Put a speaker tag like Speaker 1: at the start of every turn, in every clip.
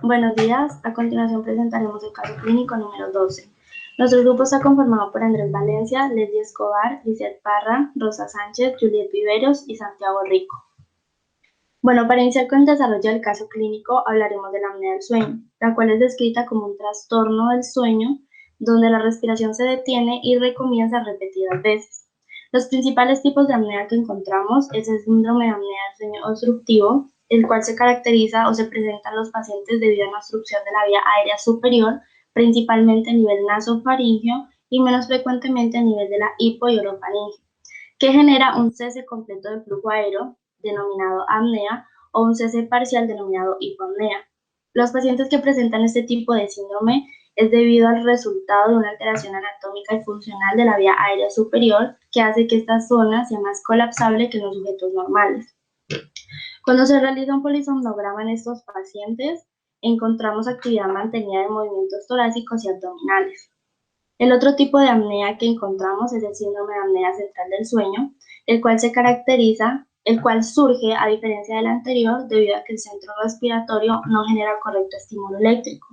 Speaker 1: Buenos días, a continuación presentaremos el caso clínico número 12. Nuestro grupo está conformado por Andrés Valencia, Leslie Escobar, Lizeth Parra, Rosa Sánchez, Juliet Viveros y Santiago Rico. Bueno, para iniciar con el desarrollo del caso clínico hablaremos de la apnea del sueño, la cual es descrita como un trastorno del sueño donde la respiración se detiene y recomienza repetidas veces. Los principales tipos de apnea que encontramos es el síndrome de apnea del sueño obstructivo, el cual se caracteriza o se presenta en los pacientes debido a una obstrucción de la vía aérea superior, principalmente a nivel nasofaringeo y menos frecuentemente a nivel de la hipo y orofaringe, que genera un cese completo del flujo aéreo, denominado apnea, o un cese parcial denominado hipoapnea. Los pacientes que presentan este tipo de síndrome es debido al resultado de una alteración anatómica y funcional de la vía aérea superior que hace que esta zona sea más colapsable que en los sujetos normales. Cuando se realiza un polisomnograma en estos pacientes, encontramos actividad mantenida de movimientos torácicos y abdominales. El otro tipo de apnea que encontramos es el síndrome de apnea central del sueño, el cual surge a diferencia del anterior debido a que el centro respiratorio no genera correcto estímulo eléctrico,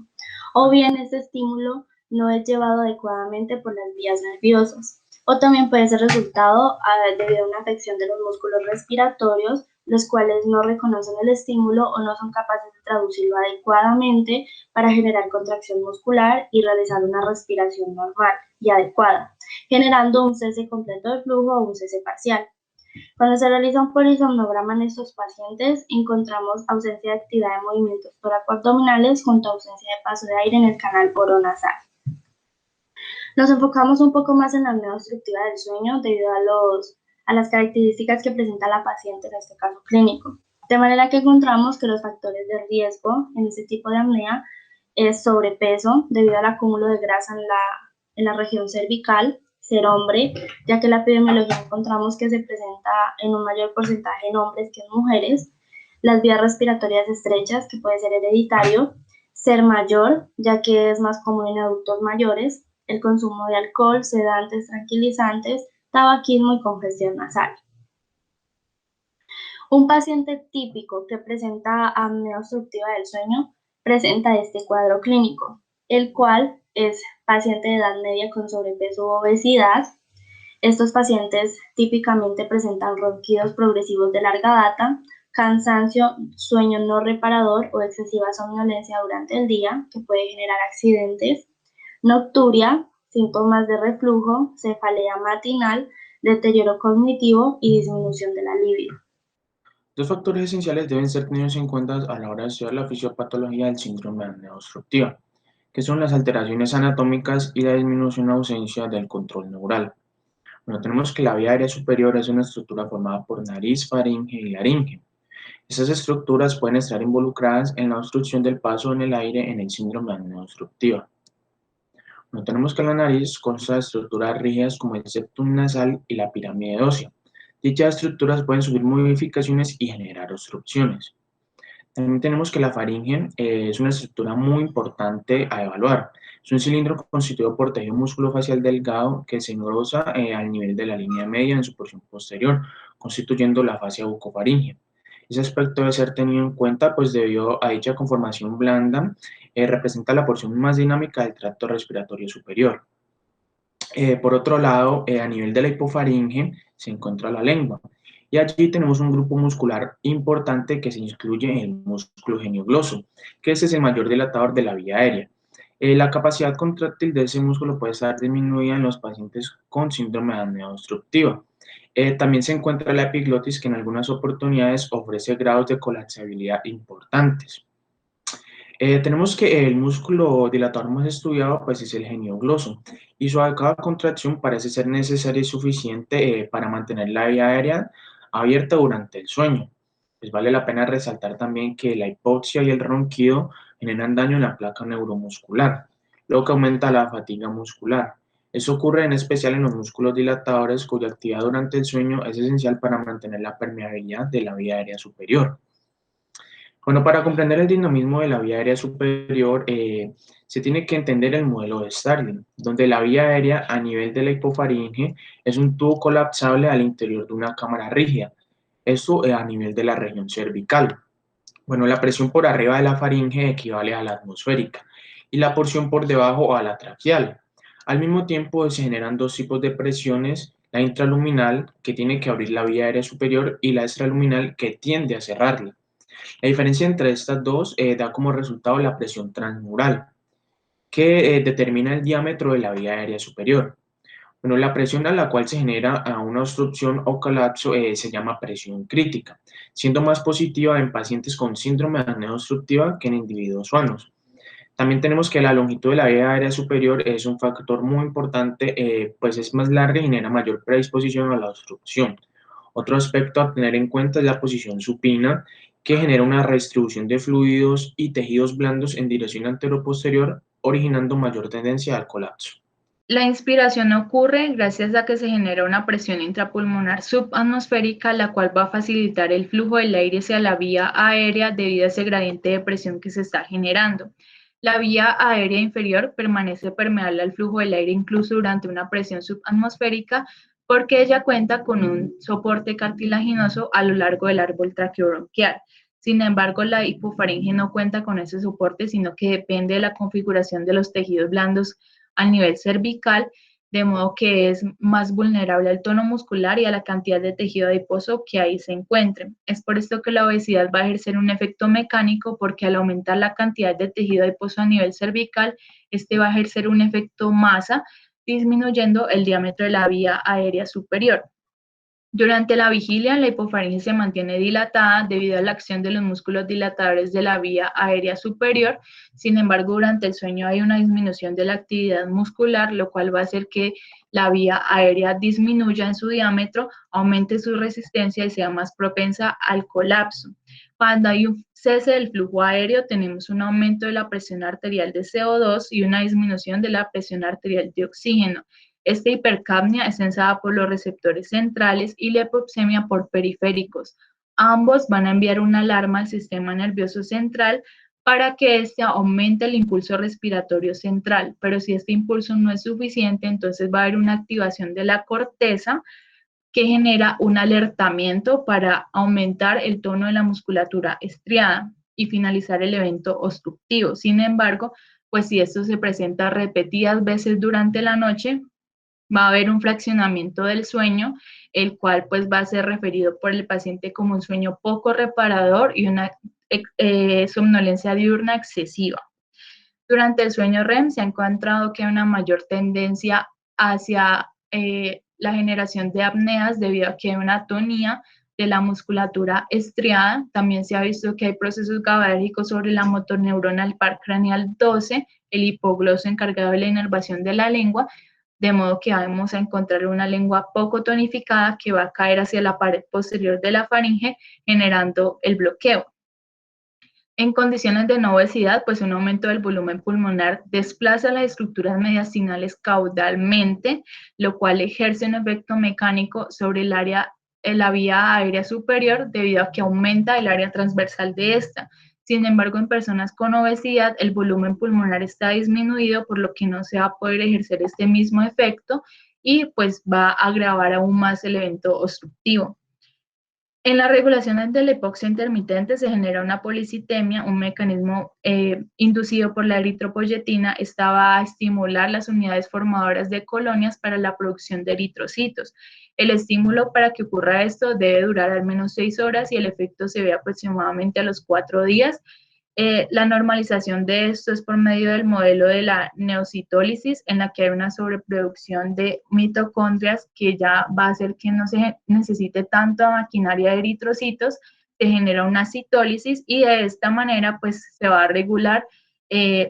Speaker 1: o bien este estímulo no es llevado adecuadamente por las vías nerviosas, o también puede ser resultado debido a una afección de los músculos respiratorios, los cuales no reconocen el estímulo o no son capaces de traducirlo adecuadamente para generar contracción muscular y realizar una respiración normal y adecuada, generando un cese completo de flujo o un cese parcial. Cuando se realiza un polisomnograma en estos pacientes, encontramos ausencia de actividad de movimientos toracoabdominales junto a ausencia de paso de aire en el canal oronasal. Nos enfocamos un poco más en la apnea obstructiva del sueño debido a las características que presenta la paciente en este caso clínico. De manera que encontramos que los factores de riesgo en este tipo de apnea es sobrepeso debido al acúmulo de grasa en la región cervical, ser hombre, ya que la epidemiología encontramos que se presenta en un mayor porcentaje en hombres que en mujeres, las vías respiratorias estrechas, que puede ser hereditario, ser mayor, ya que es más común en adultos mayores, el consumo de alcohol, sedantes, tranquilizantes, tabaquismo y congestión nasal. Un paciente típico que presenta apnea obstructiva del sueño presenta este cuadro clínico, el cual es paciente de edad media con sobrepeso u obesidad. Estos pacientes típicamente presentan ronquidos progresivos de larga data, cansancio, sueño no reparador o excesiva somnolencia durante el día, que puede generar accidentes, nocturia, síntomas de reflujo, cefalea matinal, deterioro cognitivo y disminución de la libido.
Speaker 2: Dos factores esenciales deben ser tenidos en cuenta a la hora de estudiar la fisiopatología del síndrome de apnea obstructiva, que son las alteraciones anatómicas y la disminución o ausencia del control neural. Bueno, tenemos que la vía aérea superior es una estructura formada por nariz, faringe y laringe. Estas estructuras pueden estar involucradas en la obstrucción del paso en el aire en el síndrome de apnea obstructiva. Bueno, tenemos que la nariz consta de estructuras rígidas como el septum nasal y la pirámide ósea. Dichas estructuras pueden sufrir modificaciones y generar obstrucciones. También tenemos que la faringe es una estructura muy importante a evaluar. Es un cilindro constituido por tejido músculo-facial delgado que se engrosa al nivel de la línea media en su porción posterior, constituyendo la fascia bucofaringea. Ese aspecto debe ser tenido en cuenta, pues debido a dicha conformación blanda, representa la porción más dinámica del tracto respiratorio superior. Por otro lado, a nivel de la hipofaringe se encuentra la lengua. Y allí tenemos un grupo muscular importante que se incluye en el músculo geniogloso, que ese es el mayor dilatador de la vía aérea. La capacidad contráctil de ese músculo puede estar disminuida en los pacientes con síndrome de apnea obstructiva. También se encuentra la epiglotis, que en algunas oportunidades ofrece grados de colapsabilidad importantes. Tenemos que el músculo dilatador más estudiado pues, es el geniogloso y su adecuada contracción parece ser necesaria y suficiente para mantener la vía aérea abierta durante el sueño. Pues vale la pena resaltar también que la hipoxia y el ronquido generan daño en la placa neuromuscular, lo que aumenta la fatiga muscular. Eso ocurre en especial en los músculos dilatadores cuya actividad durante el sueño es esencial para mantener la permeabilidad de la vía aérea superior. Bueno, para comprender el dinamismo de la vía aérea superior, se tiene que entender el modelo de Starling, donde la vía aérea a nivel de la hipofaringe es un tubo colapsable al interior de una cámara rígida, esto a nivel de la región cervical. Bueno, la presión por arriba de la faringe equivale a la atmosférica y la porción por debajo a la traqueal. Al mismo tiempo se generan dos tipos de presiones, la intraluminal, que tiene que abrir la vía aérea superior, y la extraluminal, que tiende a cerrarla. La diferencia entre estas dos da como resultado la presión transmural, que determina el diámetro de la vía aérea superior. Bueno, la presión a la cual se genera una obstrucción o colapso se llama presión crítica, siendo más positiva en pacientes con síndrome de apnea obstructiva que en individuos sanos. También tenemos que la longitud de la vía aérea superior es un factor muy importante, pues es más larga y genera mayor predisposición a la obstrucción. Otro aspecto a tener en cuenta es la posición supina, que genera una redistribución de fluidos y tejidos blandos en dirección anteroposterior, originando mayor tendencia al colapso.
Speaker 3: La inspiración ocurre gracias a que se genera una presión intrapulmonar subatmosférica, la cual va a facilitar el flujo del aire hacia la vía aérea debido a ese gradiente de presión que se está generando. La vía aérea inferior permanece permeable al flujo del aire incluso durante una presión subatmosférica porque ella cuenta con un soporte cartilaginoso a lo largo del árbol traqueobronquial. Sin embargo, la hipofaringe no cuenta con ese soporte, sino que depende de la configuración de los tejidos blandos a nivel cervical, de modo que es más vulnerable al tono muscular y a la cantidad de tejido adiposo que ahí se encuentre. Es por esto que la obesidad va a ejercer un efecto mecánico, porque al aumentar la cantidad de tejido adiposo a nivel cervical, este va a ejercer un efecto masa, disminuyendo el diámetro de la vía aérea superior. Durante la vigilia, la hipofaringe se mantiene dilatada debido a la acción de los músculos dilatadores de la vía aérea superior. Sin embargo, durante el sueño hay una disminución de la actividad muscular, lo cual va a hacer que la vía aérea disminuya en su diámetro, aumente su resistencia y sea más propensa al colapso. Cuando hay un cese del flujo aéreo, tenemos un aumento de la presión arterial de CO2 y una disminución de la presión arterial de oxígeno. Esta hipercapnia es sensada por los receptores centrales y la hipoxemia por periféricos. Ambos van a enviar una alarma al sistema nervioso central para que éste aumente el impulso respiratorio central, pero si este impulso no es suficiente, entonces va a haber una activación de la corteza que genera un alertamiento para aumentar el tono de la musculatura estriada y finalizar el evento obstructivo. Sin embargo, pues si esto se presenta repetidas veces durante la noche, va a haber un fraccionamiento del sueño, el cual pues va a ser referido por el paciente como un sueño poco reparador y una somnolencia diurna excesiva. Durante el sueño REM se ha encontrado que hay una mayor tendencia hacia la generación de apneas debido a que hay una atonía de la musculatura estriada. También se ha visto que hay procesos GABAérgicos sobre la motoneurona del par craneal 12, el hipogloso encargado de la inervación de la lengua, de modo que vamos a encontrar una lengua poco tonificada que va a caer hacia la pared posterior de la faringe, generando el bloqueo. En condiciones de no obesidad, pues un aumento del volumen pulmonar desplaza las estructuras mediastinales caudalmente, lo cual ejerce un efecto mecánico sobre el área, la vía aérea superior, debido a que aumenta el área transversal de esta. Sin embargo, en personas con obesidad, el volumen pulmonar está disminuido, por lo que no se va a poder ejercer este mismo efecto y pues va a agravar aún más el evento obstructivo. En la regulación de la hipoxia intermitente se genera una policitemia, un mecanismo inducido por la eritropoyetina. Esta va a estimular las unidades formadoras de colonias para la producción de eritrocitos. El estímulo para que ocurra esto debe durar al menos 6 horas y el efecto se ve aproximadamente a los 4 días. La normalización de esto es por medio del modelo de la neocitólisis, en la que hay una sobreproducción de mitocondrias que ya va a hacer que no se necesite tanta maquinaria de eritrocitos, se genera una citólisis y de esta manera pues se va a regular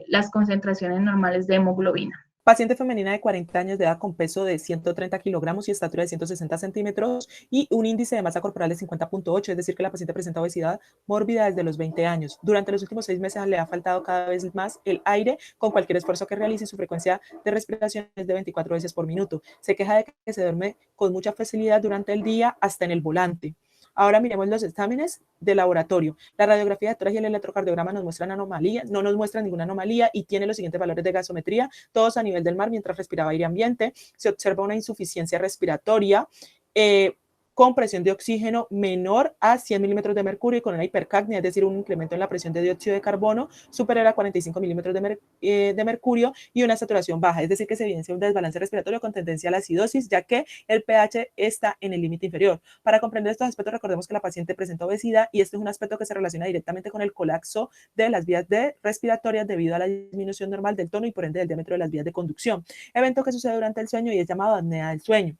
Speaker 3: las concentraciones normales de hemoglobina.
Speaker 4: Paciente femenina de 40 años de edad con peso de 130 kilogramos y estatura de 160 centímetros y un índice de masa corporal de 50.8, es decir, que la paciente presenta obesidad mórbida desde los 20 años. Durante los últimos 6 meses le ha faltado cada vez más el aire con cualquier esfuerzo que realice. Su frecuencia de respiración es de 24 veces por minuto. Se queja de que se duerme con mucha facilidad durante el día, hasta en el volante. Ahora miremos los exámenes de laboratorio. La radiografía de tórax y el electrocardiograma nos muestran anomalías, no nos muestran ninguna anomalía y tiene los siguientes valores de gasometría, todos a nivel del mar mientras respiraba aire ambiente. Se observa una insuficiencia respiratoria. con presión de oxígeno menor a 100 milímetros de mercurio y con una hipercapnia, es decir, un incremento en la presión de dióxido de carbono superior a 45 milímetros de mercurio y una saturación baja, es decir, que se evidencia un desbalance respiratorio con tendencia a la acidosis, ya que el pH está en el límite inferior. Para comprender estos aspectos, recordemos que la paciente presenta obesidad y este es un aspecto que se relaciona directamente con el colapso de las vías respiratorias debido a la disminución normal del tono y por ende del diámetro de las vías de conducción, evento que sucede durante el sueño y es llamado apnea del sueño.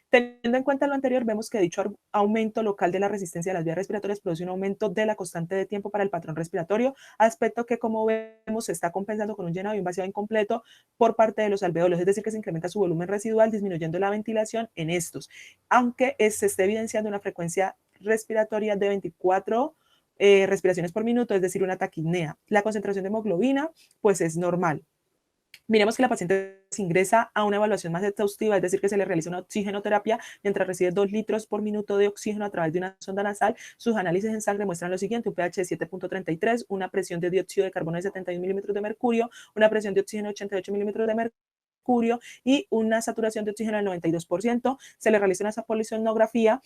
Speaker 4: Teniendo en cuenta lo anterior, vemos que dicho aumento local de la resistencia de las vías respiratorias produce un aumento de la constante de tiempo para el patrón respiratorio, aspecto que, como vemos, se está compensando con un llenado y un vaciado incompleto por parte de los alveolos, es decir, que se incrementa su volumen residual, disminuyendo la ventilación en estos, aunque se esté evidenciando una frecuencia respiratoria de 24 respiraciones por minuto, es decir, una taquipnea. La concentración de hemoglobina, pues es normal. Miremos que la paciente se ingresa a una evaluación más exhaustiva, es decir, que se le realiza una oxigenoterapia mientras recibe 2 litros por minuto de oxígeno a través de una sonda nasal. Sus análisis en sangre muestran lo siguiente: un pH de 7.33, una presión de dióxido de carbono de 71 milímetros de mercurio, una presión de oxígeno de 88 milímetros de mercurio y una saturación de oxígeno del 92%. Se le realiza una polisonografía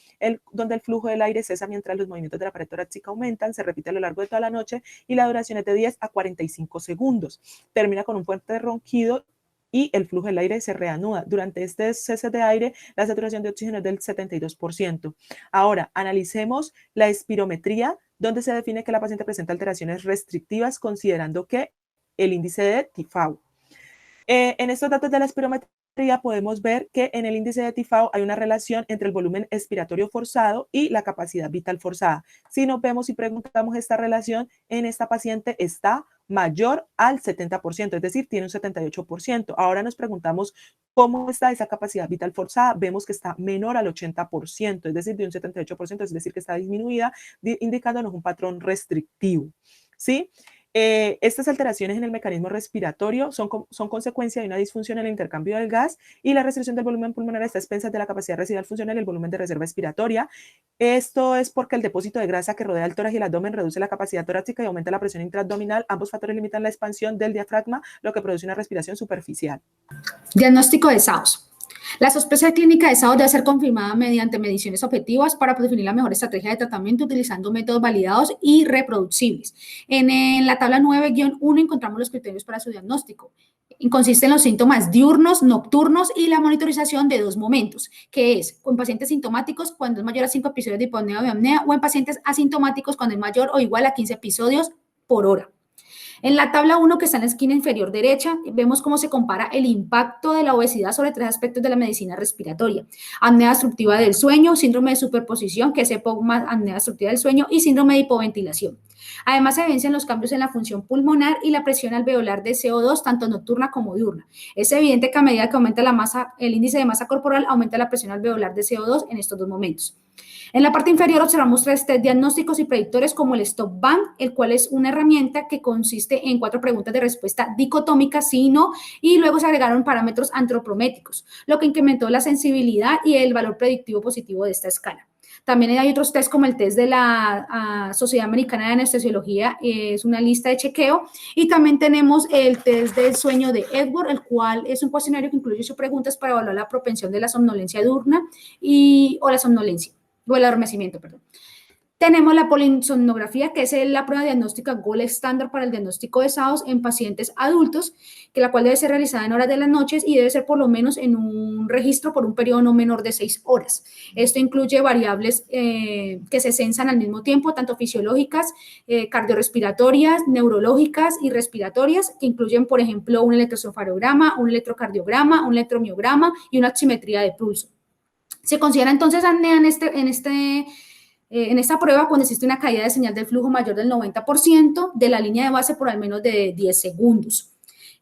Speaker 4: donde el flujo del aire cesa mientras los movimientos de la pared torácica aumentan, se repite a lo largo de toda la noche y la duración es de 10 a 45 segundos. Termina con un fuerte ronquido y el flujo del aire se reanuda. Durante este cese de aire, la saturación de oxígeno es del 72%. Ahora, analicemos la espirometría, donde se define que la paciente presenta alteraciones restrictivas, considerando que el índice de TIFAU. En estos datos de la espirometría podemos ver que en el índice de TIFAU hay una relación entre el volumen expiratorio forzado y la capacidad vital forzada. Si nos vemos y preguntamos esta relación, en esta paciente está mayor al 70%, es decir, tiene un 78%. Ahora nos preguntamos cómo está esa capacidad vital forzada. Vemos que está menor al 80%, es decir, de un 78%, es decir, que está disminuida, indicándonos un patrón restrictivo, ¿sí? Estas alteraciones en el mecanismo respiratorio son consecuencia de una disfunción en el intercambio del gas y la restricción del volumen pulmonar está a expensas de la capacidad residual funcional y el volumen de reserva expiratoria. Esto es porque el depósito de grasa que rodea el tórax y el abdomen reduce la capacidad torácica y aumenta la presión intraabdominal. Ambos factores limitan la expansión del diafragma, lo que produce una respiración superficial.
Speaker 5: Diagnóstico de SAOS. La sospecha clínica de SAOS debe ser confirmada mediante mediciones objetivas para definir la mejor estrategia de tratamiento utilizando métodos validados y reproducibles. En la tabla 9-1 encontramos los criterios para su diagnóstico. Consiste en los síntomas diurnos, nocturnos y la monitorización de 2 momentos, que es en pacientes sintomáticos cuando es mayor a 5 episodios de hipopnea o de apnea o en pacientes asintomáticos cuando es mayor o igual a 15 episodios por hora. En la tabla 1, que está en la esquina inferior derecha, vemos cómo se compara el impacto de la obesidad sobre 3 aspectos de la medicina respiratoria: apnea obstructiva del sueño, síndrome de superposición, que es EPOC más apnea obstructiva del sueño, y síndrome de hipoventilación. Además, se evidencian los cambios en la función pulmonar y la presión alveolar de CO2, tanto nocturna como diurna. Es evidente que a medida que aumenta el índice de masa corporal, aumenta la presión alveolar de CO2 en estos 2 momentos. En la parte inferior observamos 3 test diagnósticos y predictores como el Stop Bank, el cual es una herramienta que consiste en 4 preguntas de respuesta dicotómicas, sí y no, y luego se agregaron parámetros antropométricos, lo que incrementó la sensibilidad y el valor predictivo positivo de esta escala. También hay otros test como el test de la Sociedad Americana de Anestesiología, es una lista de chequeo, y también tenemos el test del sueño de Edward, el cual es un cuestionario que incluye 8 preguntas para evaluar la propensión de la somnolencia diurna o la somnolencia, o el adormecimiento, perdón. Tenemos la polisomnografía, que es la prueba diagnóstica gold estándar para el diagnóstico de SAOS en pacientes adultos, la cual debe ser realizada en horas de las noches y debe ser por lo menos en un registro por un periodo no menor de 6 horas. Esto incluye variables que se censan al mismo tiempo, tanto fisiológicas, cardiorrespiratorias, neurológicas y respiratorias, que incluyen, por ejemplo, un electroencefalograma, un electrocardiograma, un electromiograma y una oximetría de pulso. Se considera entonces apnea en esta prueba cuando existe una caída de señal del flujo mayor del 90% de la línea de base por al menos de 10 segundos.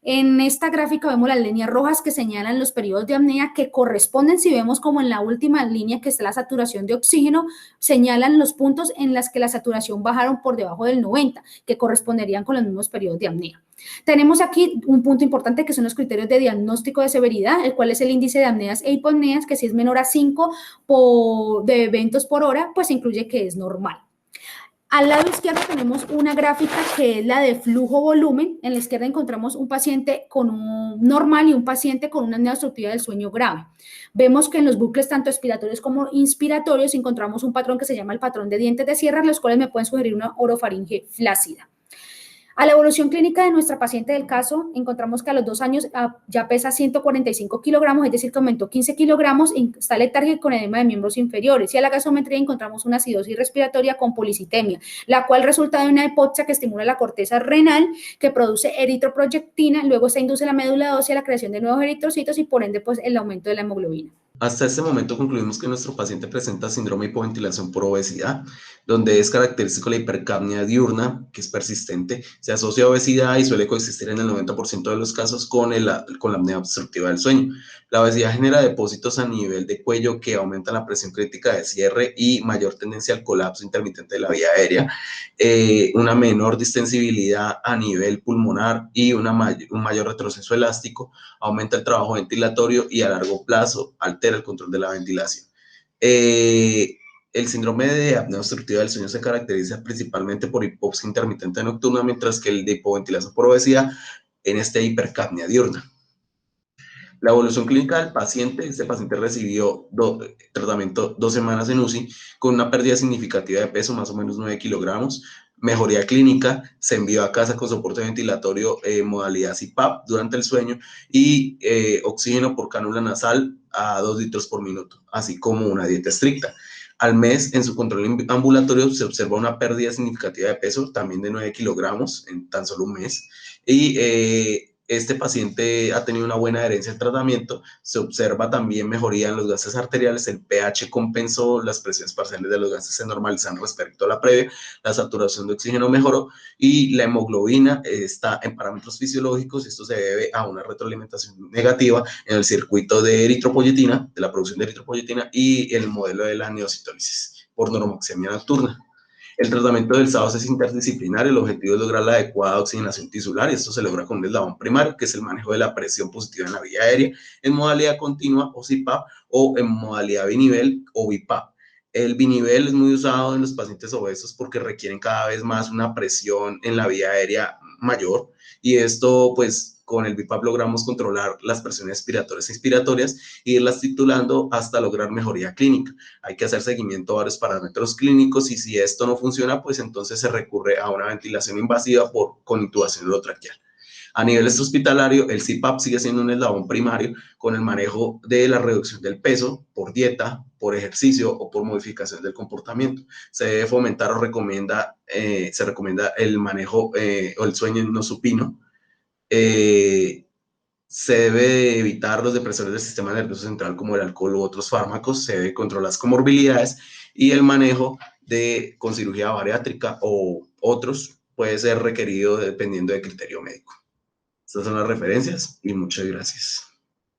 Speaker 5: En esta gráfica vemos las líneas rojas que señalan los periodos de apnea que corresponden, si vemos como en la última línea que está la saturación de oxígeno, señalan los puntos en los que la saturación bajaron por debajo del 90, que corresponderían con los mismos periodos de apnea. Tenemos aquí un punto importante que son los criterios de diagnóstico de severidad, el cual es el índice de apneas e hipopneas, que si es menor a 5 de eventos por hora, pues incluye que es normal. Al lado izquierdo tenemos una gráfica que es la de flujo-volumen. En la izquierda encontramos un paciente con un normal y un paciente con una apnea obstructiva del sueño grave. Vemos que en los bucles tanto expiratorios como inspiratorios encontramos un patrón que se llama el patrón de dientes de sierra, los cuales me pueden sugerir una orofaringe flácida. A la evolución clínica de nuestra paciente del caso, encontramos que a los 2 años ya pesa 145 kilogramos, es decir, que aumentó 15 kilogramos, está letárgica con edema de miembros inferiores. Y a la gasometría encontramos una acidosis respiratoria con policitemia, la cual resulta de una hipoxia que estimula la corteza renal, que produce eritroproyectina, luego esta induce la médula ósea a la creación de nuevos eritrocitos y por ende pues, el aumento de la hemoglobina.
Speaker 6: Hasta este momento concluimos que nuestro paciente presenta síndrome de hipoventilación por obesidad, donde es característico la hipercapnia diurna, que es persistente, se asocia a obesidad y suele coexistir en el 90% de los casos con la apnea obstructiva del sueño. La obesidad genera depósitos a nivel de cuello que aumentan la presión crítica de cierre y mayor tendencia al colapso intermitente de la vía aérea, una menor distensibilidad a nivel pulmonar y un mayor retroceso elástico, aumenta el trabajo ventilatorio y a largo plazo altera el control de la ventilación. El síndrome de apnea obstructiva del sueño se caracteriza principalmente por hipoxia intermitente nocturna, mientras que el de hipoventilación por obesidad en hipercapnia diurna. La evolución clínica del paciente, este paciente recibió tratamiento 2 semanas en UCI con una pérdida significativa de peso, más o menos 9 kilogramos, mejoría clínica, se envió a casa con soporte ventilatorio modalidad CPAP durante el sueño y oxígeno por cánula nasal a 2 litros por minuto, así como una dieta estricta. Al mes, en su control ambulatorio, se observa una pérdida significativa de peso, también de 9 kilogramos en tan solo un mes, y este paciente ha tenido una buena adherencia al tratamiento, se observa también mejoría en los gases arteriales, el pH compensó, las presiones parciales de los gases se normalizan respecto a la previa, la saturación de oxígeno mejoró y la hemoglobina está en parámetros fisiológicos. Esto se debe a una retroalimentación negativa en el circuito de eritropoyetina, de la producción de eritropoyetina y el modelo de la neocitólisis por normoxemia nocturna. El tratamiento del SAOS es interdisciplinario, el objetivo es lograr la adecuada oxigenación tisular y esto se logra con un eslabón primario, que es el manejo de la presión positiva en la vía aérea en modalidad continua o CPAP o en modalidad binivel o BiPAP. El binivel es muy usado en los pacientes obesos porque requieren cada vez más una presión en la vía aérea mayor y esto pues con el BiPAP logramos controlar las presiones expiratorias e inspiratorias e irlas titulando hasta lograr mejoría clínica. Hay que hacer seguimiento a varios parámetros clínicos y si esto no funciona, pues entonces se recurre a una ventilación invasiva con intubación urotraqueal. A nivel hospitalario, el CPAP sigue siendo un eslabón primario con el manejo de la reducción del peso por dieta, por ejercicio o por modificación del comportamiento. Se debe fomentar o se recomienda el manejo o el sueño no supino. Se debe evitar los depresores del sistema nervioso central como el alcohol u otros fármacos, se debe controlar las comorbilidades y el manejo con cirugía bariátrica o otros puede ser requerido dependiendo del criterio médico. Estas son las referencias y muchas gracias.